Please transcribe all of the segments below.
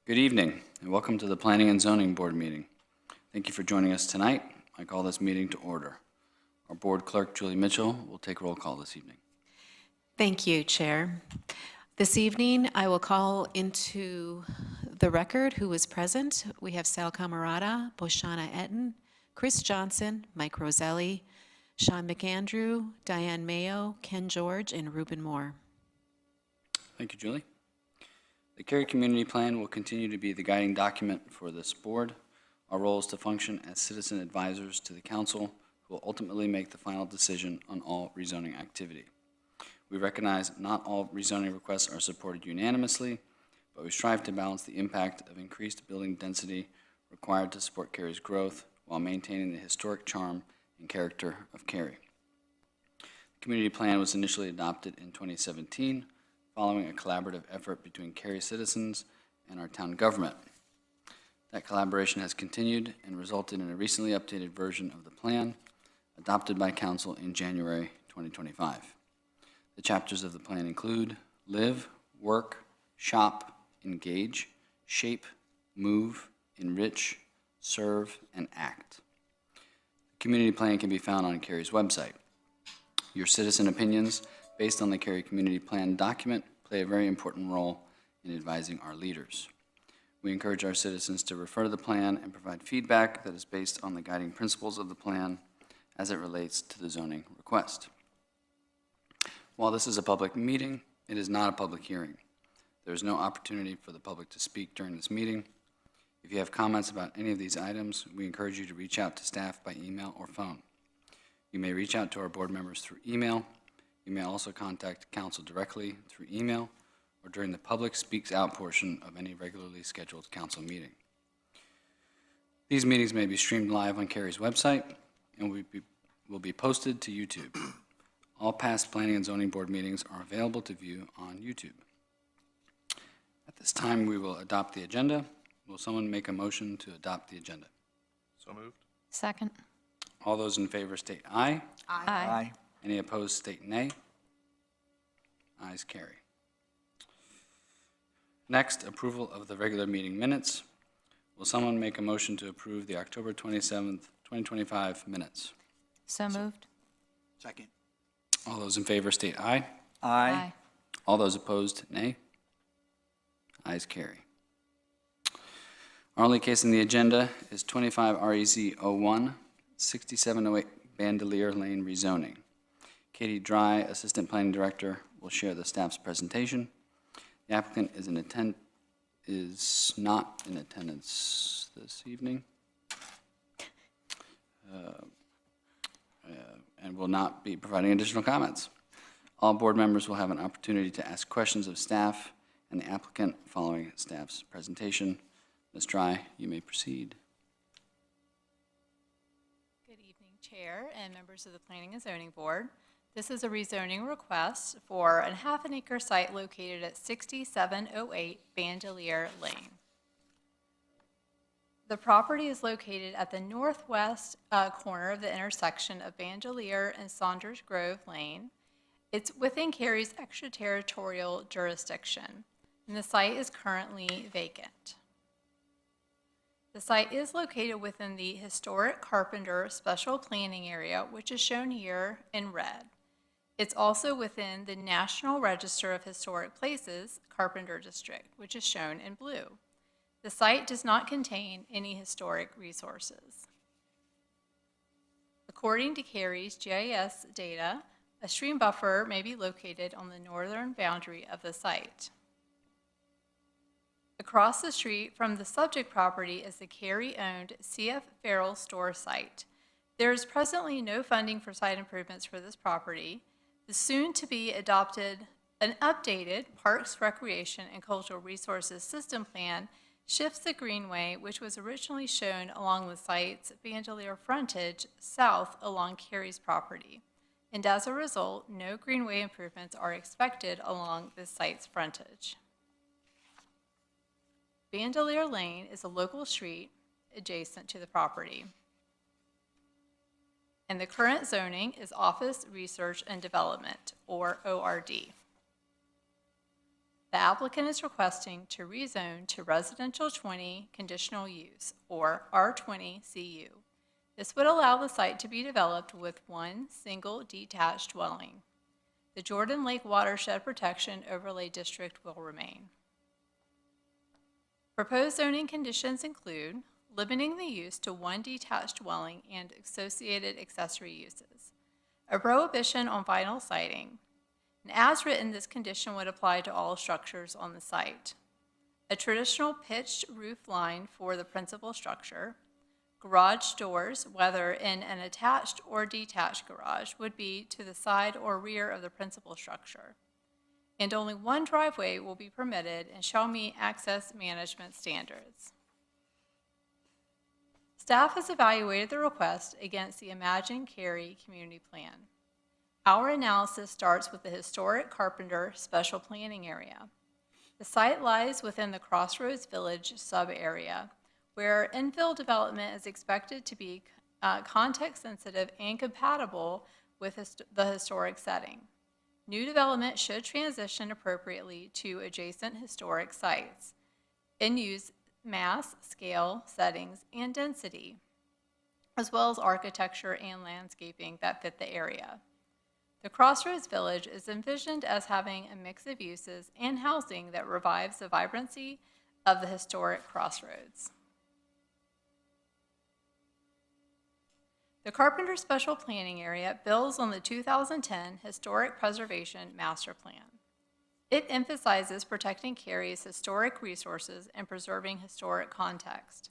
Good evening, and welcome to the Planning and Zoning Board meeting. Thank you for joining us tonight. I call this meeting to order. Our Board Clerk, Julie Mitchell, will take roll call this evening. Thank you, Chair. This evening, I will call into the record who is present. We have Sal Camarada, Boshana Etten, Chris Johnson, Mike Roselli, Sean McAndrew, Diane Mayo, Ken George, and Reuben Moore. Thank you, Julie. The Cary Community Plan will continue to be the guiding document for this board. Our role is to function as citizen advisors to the council, who will ultimately make the final decision on all rezoning activity. We recognize not all rezoning requests are supported unanimously, but we strive to balance the impact of increased building density required to support Cary's growth while maintaining the historic charm and character of Cary. The community plan was initially adopted in 2017, following a collaborative effort between Cary citizens and our town government. That collaboration has continued and resulted in a recently updated version of the plan adopted by council in January 2025. The chapters of the plan include live, work, shop, engage, shape, move, enrich, serve, and act. The community plan can be found on Cary's website. Your citizen opinions based on the Cary Community Plan document play a very important role in advising our leaders. We encourage our citizens to refer to the plan and provide feedback that is based on the guiding principles of the plan as it relates to the zoning request. While this is a public meeting, it is not a public hearing. There is no opportunity for the public to speak during this meeting. If you have comments about any of these items, we encourage you to reach out to staff by email or phone. You may reach out to our board members through email. You may also contact council directly through email or during the public speaks out portion of any regularly scheduled council meeting. These meetings may be streamed live on Cary's website and will be posted to YouTube. All past Planning and Zoning Board meetings are available to view on YouTube. At this time, we will adopt the agenda. Will someone make a motion to adopt the agenda? So moved. Second. All those in favor state aye. Aye. Any opposed state nay. Ayes carry. Next, approval of the regular meeting minutes. Will someone make a motion to approve the October 27th, 2025 minutes? So moved. Second. All those in favor state aye. Aye. All those opposed, nay. Ayes carry. Our only case in the agenda is 25 REZ 01, 6708 Bandelier Lane rezoning. Katie Dry, Assistant Planning Director, will share the staff's presentation. The applicant is not in attendance this evening and will not be providing additional comments. All board members will have an opportunity to ask questions of staff and the applicant following staff's presentation. Ms. Dry, you may proceed. Good evening, Chair and members of the Planning and Zoning Board. This is a rezoning request for a half-an-acre site located at 6708 Bandelier Lane. The property is located at the northwest corner of the intersection of Bandelier and Saunders Grove Lane. It's within Cary's extraterritorial jurisdiction, and the site is currently vacant. The site is located within the historic Carpenter Special Planning Area, which is shown here in red. It's also within the National Register of Historic Places, Carpenter District, which is shown in blue. The site does not contain any historic resources. According to Cary's GIS data, a stream buffer may be located on the northern boundary of the site. Across the street from the subject property is the Cary-owned C.F. Farrell store site. There is presently no funding for site improvements for this property. The soon-to-be adopted, an updated Parks, Recreation, and Cultural Resources System Plan shifts the greenway, which was originally shown along the site's Bandelier frontage, south along Cary's property. And as a result, no greenway improvements are expected along this site's frontage. Bandelier Lane is a local street adjacent to the property. And the current zoning is Office Research and Development, or ORD. The applicant is requesting to rezone to Residential 20 Conditional Use, or R20 CU. This would allow the site to be developed with one single detached dwelling. The Jordan Lake Watershed Protection Overlay District will remain. Proposed zoning conditions include limiting the use to one detached dwelling and associated accessory uses, a prohibition on vinyl siding, and as written, this condition would apply to all structures on the site, a traditional pitched roof line for the principal structure, garage doors, whether in an attached or detached garage, would be to the side or rear of the principal structure, and only one driveway will be permitted and shall meet access management standards. Staff has evaluated the request against the Imagine Cary Community Plan. Our analysis starts with the historic Carpenter Special Planning Area. The site lies within the Crossroads Village sub-area, where infill development is expected to be context-sensitive and compatible with the historic setting. New development should transition appropriately to adjacent historic sites and use mass, scale, settings, and density, as well as architecture and landscaping that fit the area. The Crossroads Village is envisioned as having a mix of uses and housing that revives the vibrancy of the historic crossroads. The Carpenter Special Planning Area builds on the 2010 Historic Preservation Master Plan. It emphasizes protecting Cary's historic resources and preserving historic context.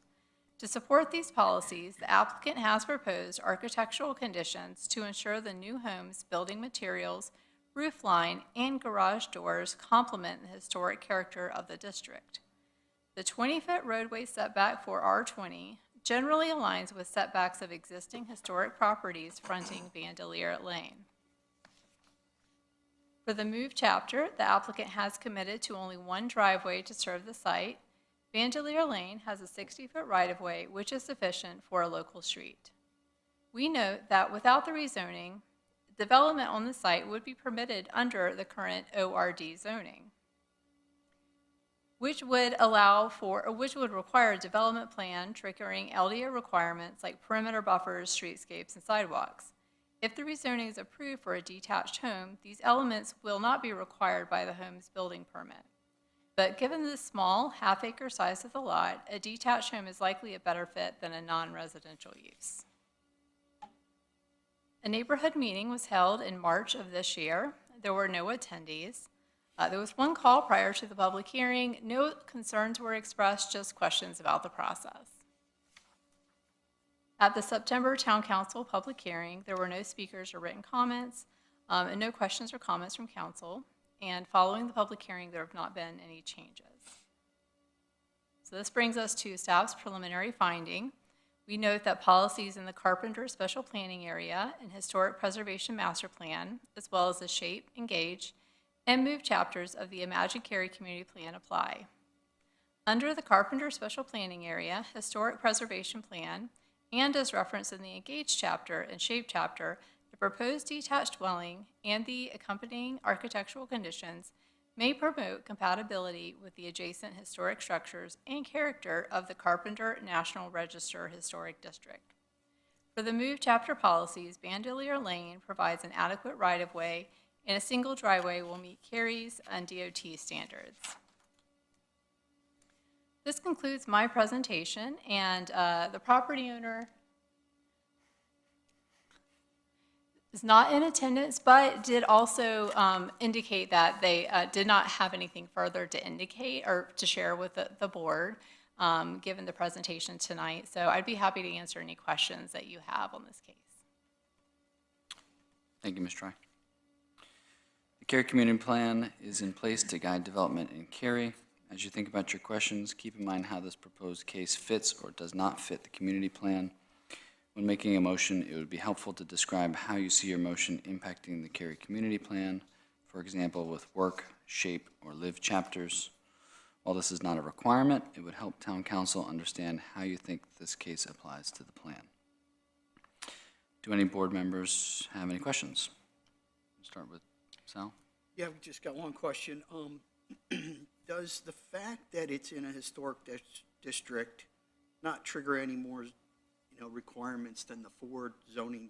To support these policies, the applicant has proposed architectural conditions to ensure the new homes' building materials, roof line, and garage doors complement the historic character of the district. The 20-foot roadway setback for R20 generally aligns with setbacks of existing historic properties fronting Bandelier Lane. For the move chapter, the applicant has committed to only one driveway to serve the site. Bandelier Lane has a 60-foot right-of-way, which is sufficient for a local street. We note that without the rezoning, development on the site would be permitted under the current ORD zoning, which would require a development plan triggering LDO requirements like perimeter buffers, streetscapes, and sidewalks. If the rezoning is approved for a detached home, these elements will not be required by the home's building permit. But given the small, half-acre size of the lot, a detached home is likely a better fit than a non-residential use. A neighborhood meeting was held in March of this year. There were no attendees. There was one call prior to the public hearing. No concerns were expressed, just questions about the process. At the September Town Council public hearing, there were no speakers or written comments, and no questions or comments from council. And following the public hearing, there have not been any changes. So this brings us to staff's preliminary finding. We note that policies in the Carpenter Special Planning Area and Historic Preservation Master Plan, as well as the Shape, Engage, and Move chapters of the Imagine Cary Community Plan apply. Under the Carpenter Special Planning Area, Historic Preservation Plan, and as referenced in the Engage chapter and Shape chapter, the proposed detached dwelling and the accompanying architectural conditions may promote compatibility with the adjacent historic structures and character of the Carpenter National Register Historic District. For the Move chapter policies, Bandelier Lane provides an adequate right-of-way, and a single driveway will meet Cary's and DOT standards. This concludes my presentation, and the property owner is not in attendance, but did also indicate that they did not have anything further to indicate or to share with the board, given the presentation tonight. So I'd be happy to answer any questions that you have on this case. Thank you, Ms. Try. The Cary Community Plan is in place to guide development in Cary. As you think about your questions, keep in mind how this proposed case fits or does not fit the community plan. When making a motion, it would be helpful to describe how you see your motion impacting the Cary Community Plan, for example, with work, shape, or live chapters. While this is not a requirement, it would help Town Council understand how you think this case applies to the plan. Do any board members have any questions? Start with Sal. Yeah, we just got one question. Does the fact that it's in a historic district not trigger any more, requirements than the 4 zoning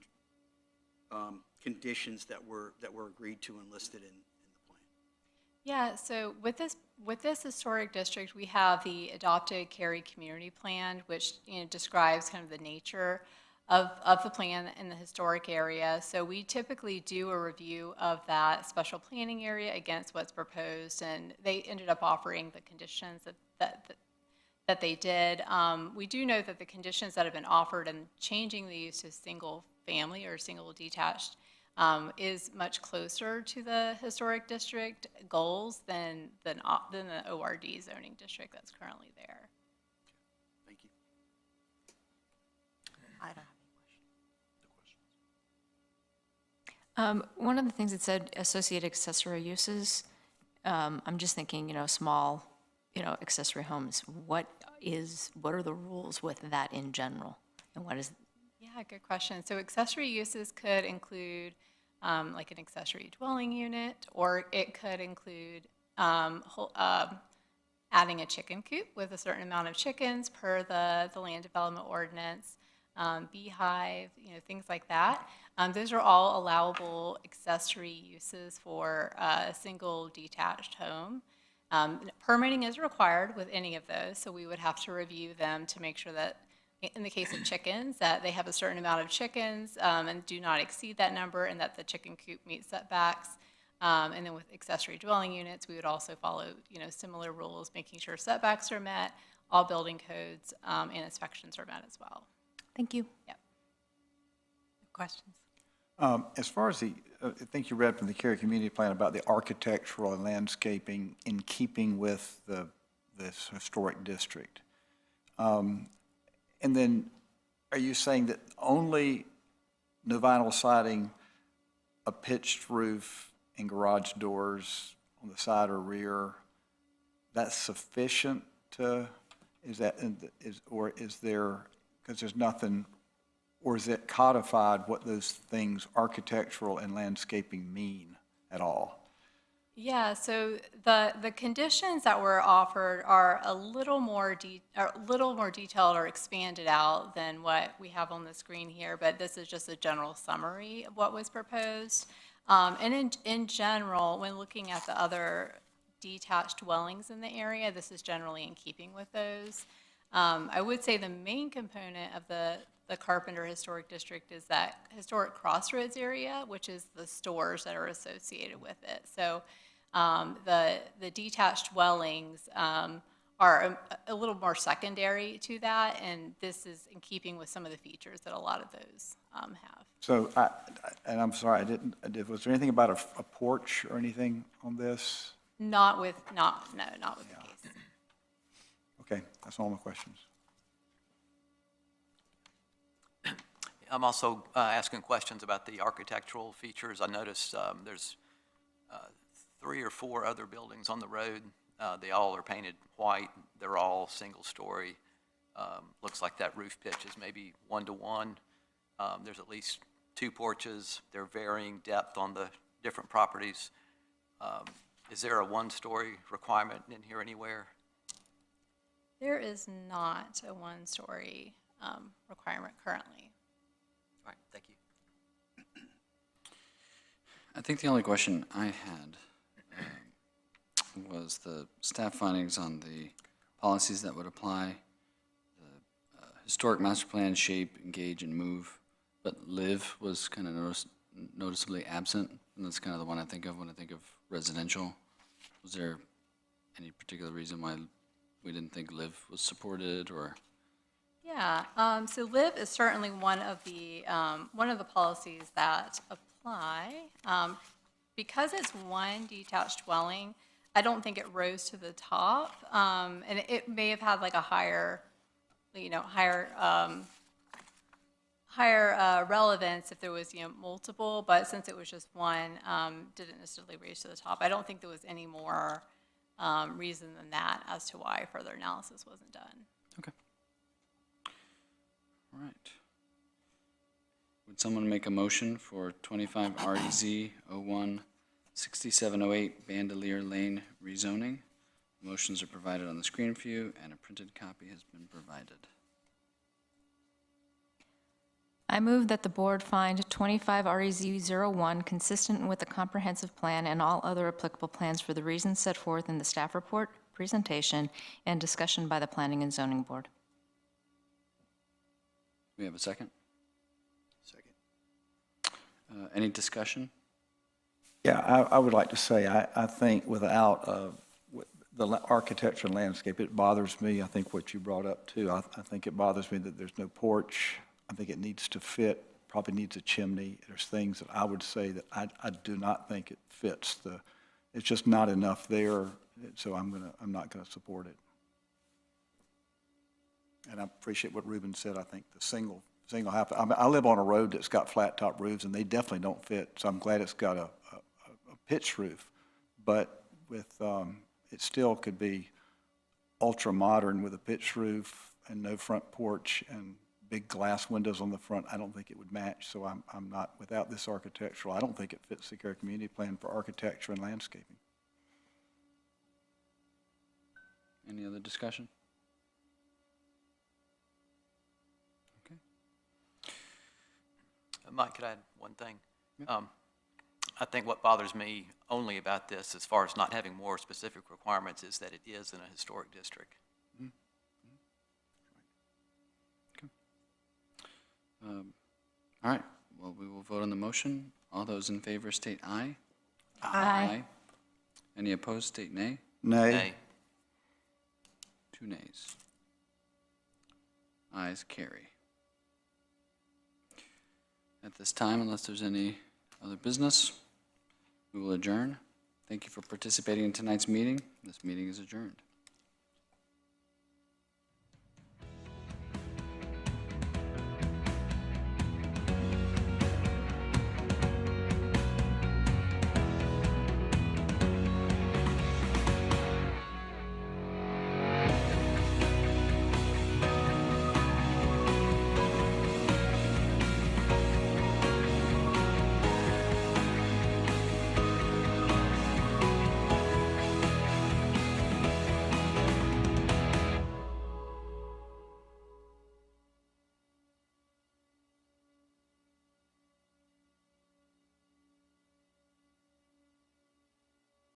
conditions that were agreed to and listed in the plan? Yeah, so with this historic district, we have the adopted Cary Community Plan, which describes kind of the nature of the plan in the historic area. So we typically do a review of that special planning area against what's proposed, and they ended up offering the conditions that they did. We do know that the conditions that have been offered and changing the use to single family or single detached is much closer to the historic district goals than the ORD zoning district that's currently there. Thank you. I don't have any questions. One of the things it said, associated accessory uses, I'm just thinking, small, accessory homes. What are the rules with that in general? And what is, Yeah, good question. So accessory uses could include like an accessory dwelling unit, or it could include adding a chicken coop with a certain amount of chickens per the land development ordinance, beehive, things like that. Those are all allowable accessory uses for a single detached home. Permitting is required with any of those, so we would have to review them to make sure that, in the case of chickens, that they have a certain amount of chickens and do not exceed that number, and that the chicken coop meets setbacks. And then with accessory dwelling units, we would also follow, similar rules, making sure setbacks are met, all building codes and inspections are met as well. thank you. Yep. Questions? As far as I think you read from the Cary Community Plan about the architectural and landscaping in keeping with this historic district. And then, are you saying that only no vinyl siding, a pitched roof, and garage doors on the side or rear, that's sufficient to, or is there, because there's nothing, or is it codified what those things, architectural and landscaping, mean at all? Yeah, so the conditions that were offered are a little more detailed or expanded out than what we have on the screen here, but this is just a general summary of what was proposed. And in general, when looking at the other detached dwellings in the area, this is generally in keeping with those. I would say the main component of the Carpenter Historic District is that historic crossroads area, which is the stores that are associated with it. So the detached dwellings are a little more secondary to that, and this is in keeping with some of the features that a lot of those have. So, and I'm sorry, was there anything about a porch or anything on this? Not with the case. Okay, that's all my questions. I'm also asking questions about the architectural features. I noticed there's 3 or 4 other buildings on the road. They all are painted white. They're all single-story. Looks like that roof pitch is maybe 1-to-1. There's at least 2 porches. They're varying depth on the different properties. Is there a 1-story requirement in here anywhere? There is not a 1-story requirement currently. All right, thank you. I think the only question I had was the staff findings on the policies that would apply, the historic master plan, shape, engage, and move, but live was kind of noticeably absent, and that's kind of the one I think of when I think of residential. Was there any particular reason why we didn't think live was supported, or? Yeah, so LIV is certainly one of the policies that apply. Because it's one detached dwelling, I don't think it rose to the top, and it may have had like a higher relevance if there was multiple, but since it was just one, didn't necessarily raise to the top. I don't think there was any more reason than that as to why further analysis wasn't done. Okay. All right. Would someone make a motion for 25 REZ 01 6708 Bandelier Lane rezoning. Motions are provided on the screen for you, and a printed copy has been provided. I move that the board find 25 REZ01 consistent with the comprehensive plan and all other applicable plans for the reasons set forth in the staff report, presentation, and discussion by the Planning and Zoning Board. We have a second? Second. Any discussion? Yeah, I would like to say, I think without the architecture and landscape, it bothers me. I think what you brought up too, I think it bothers me that there's no porch. I think it needs to fit, probably needs a chimney. There's things that I would say that I do not think it fits. It's just not enough there, so I'm not gonna support it. And I appreciate what Ruben said. I think the single half, I live on a road that's got flat top roofs and they definitely don't fit. So I'm glad it's got a pitched roof, but with, it still could be ultra modern with a pitched roof and no front porch and big glass windows on the front. I don't think it would match. So I'm not, without this architectural, I don't think it fits the Cary Community Plan for architecture and landscaping. Any other discussion? Okay. Mike, could I add one thing? I think what bothers me only about this, as far as not having more specific requirements, is that it is in a historic district. All right, well, we will vote on the motion. All those in favor state aye. Aye. Any opposed state nay. Nay. 2 nays. Ayes carry. At this time, unless there's any other business, we will adjourn. Thank you for participating in tonight's meeting. This meeting is adjourned.